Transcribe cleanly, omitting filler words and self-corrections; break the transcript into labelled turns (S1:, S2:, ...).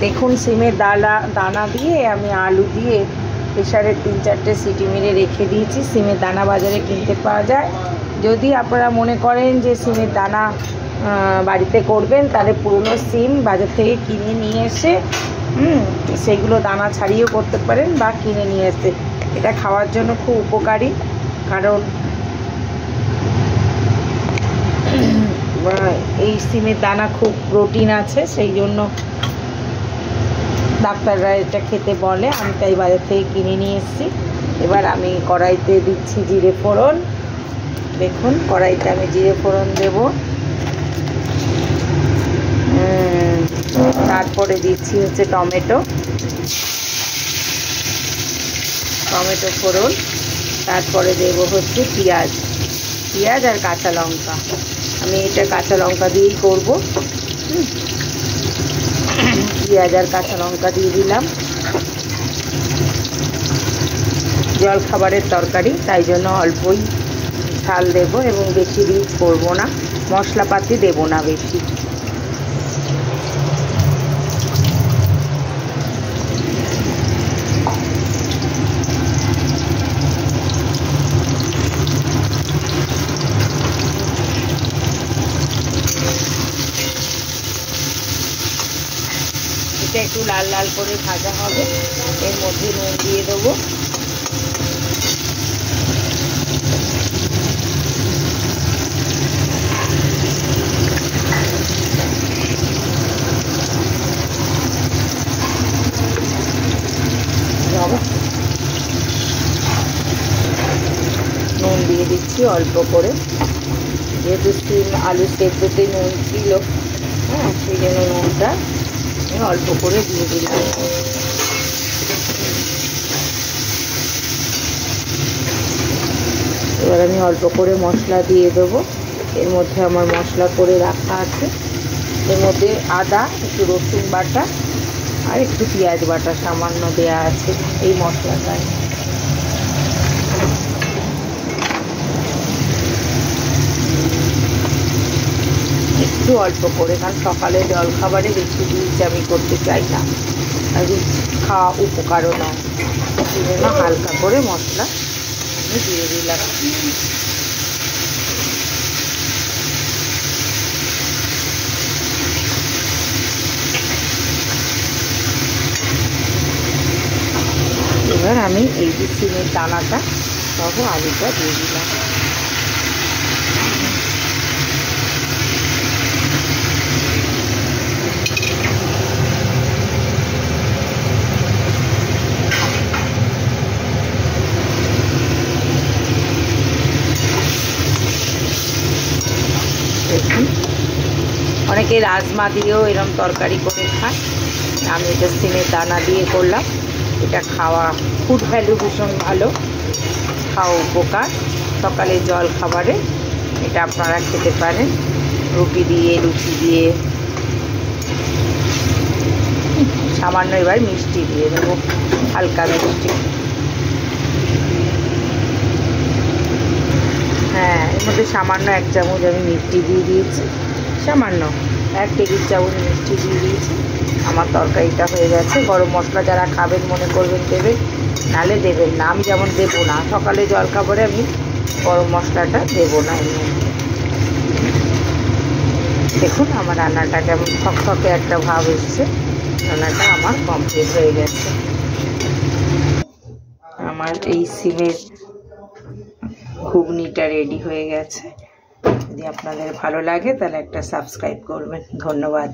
S1: দেখুন সিমের দানা দিয়ে আমি আলু দিয়ে প্রেসারে 3-4টে সিটি মেরে রেখে দিয়েছি। সিমের দানা বাজারে কিনতে পাওয়া যায়। যদি আপনারা মনে করেন যে সিমের দানা বাড়িতে করবেন, তাহলে পুরনো সিম বাজার থেকে কিনে নিয়ে এসে সেগুলো দানা ছাড়িয়েও করতে পারেন, বা কিনে নিয়ে এসে। এটা খাওয়ার জন্য খুব উপকারী, কারণ এই সিমের দানা খুব প্রোটিন আছে, সেই জন্য ডাক্তাররা এটা খেতে বলে। আমি তাই বাজার থেকে কিনে নিয়ে এসেছি। এবার আমি কড়াইতে দিচ্ছি জিরে ফোড়ন। দেখুন কড়াইতে আমি জিরে ফোড়ন দেব। তারপরে দিচ্ছি হচ্ছে টমেটো ফোড়ন। তারপরে দেব হচ্ছে পেঁয়াজ আর কাঁচা লঙ্কা। আমি এটা কাঁচা লঙ্কা দিয়েই করব। পেঁয়াজ আর কাঁচা লঙ্কা দিয়ে দিলাম। জলখাবারের তরকারি, তাই জন্য অল্পই ঝাল দেব এবং বেশি রিচ করবো না, মশলাপাতি দেব না বেশি। এটা একটু লাল লাল করে ভাজা হবে। এর মধ্যে নুন দিয়ে দেবো। নুন দিয়ে দিচ্ছি অল্প করে, যেহেতু সিম আলু সেদ্ধতে নুন ছিল, সেই জন্য নুনটা অল্প করে দিয়ে দিলাম। এবার আমি অল্প করে মশলা দিয়ে দেবো। এর মধ্যে আমার মশলা করে রাখা আছে। এর মধ্যে আদা, একটু রসুন বাটা আর একটু পেঁয়াজ বাটা সামান্য দেয়া আছে এই মশলাটায়। একটু অল্প করে, কারণ সকালে জলখাবারে বেশি রিচ আমি করতে চাই না, আর রিচ খাওয়া উপকারও নয়। সেই জন্য হালকা করে মশলা আমি দিয়ে দিলাম। এবার আমি এই যে সিমের দানাটা সহ আলুটা দিয়ে দিলাম। অনেকে রাজমা দিয়েও এরকম তরকারি করে খায়, আমি এটা সিমের দানা দিয়ে করলাম। এটা খাওয়া ফুড ভ্যালু ভীষণ ভালো, খাওয়া উপকার। সকালে জল খাবারে এটা আপনারা খেতে পারেন, রুটি দিয়ে, লুচি দিয়ে। সামান্য এবার মিষ্টি দিয়ে দেবো, হালকা মিষ্টি। এর মধ্যে সামান্য 1 চামচ আমি মিষ্টি দিয়ে দিয়েছি, সামান্য 1 টেবিল চামচ মিষ্টি দিয়ে দিয়েছি। আমার তরকারিটা হয়ে গেছে। গরম মশলা যারা খাবেন মনে করবেন দেবেন, নাহলে দেবেন না। আমি যেমন দেবো না, সকালে জলখাবারে আমি গরম মশলাটা দেবো না। দেখুন আমার রান্নাটা কেমন থকথকে একটা ভাব এসছে। রান্নাটা আমার কমপ্লিট হয়ে গেছে। আমার এই সিমের ঘুগনিটা রেডি হয়ে গেছে। যদি আপনাদের ভালো লাগে তাহলে একটা সাবস্ক্রাইব করবেন। ধন্যবাদ।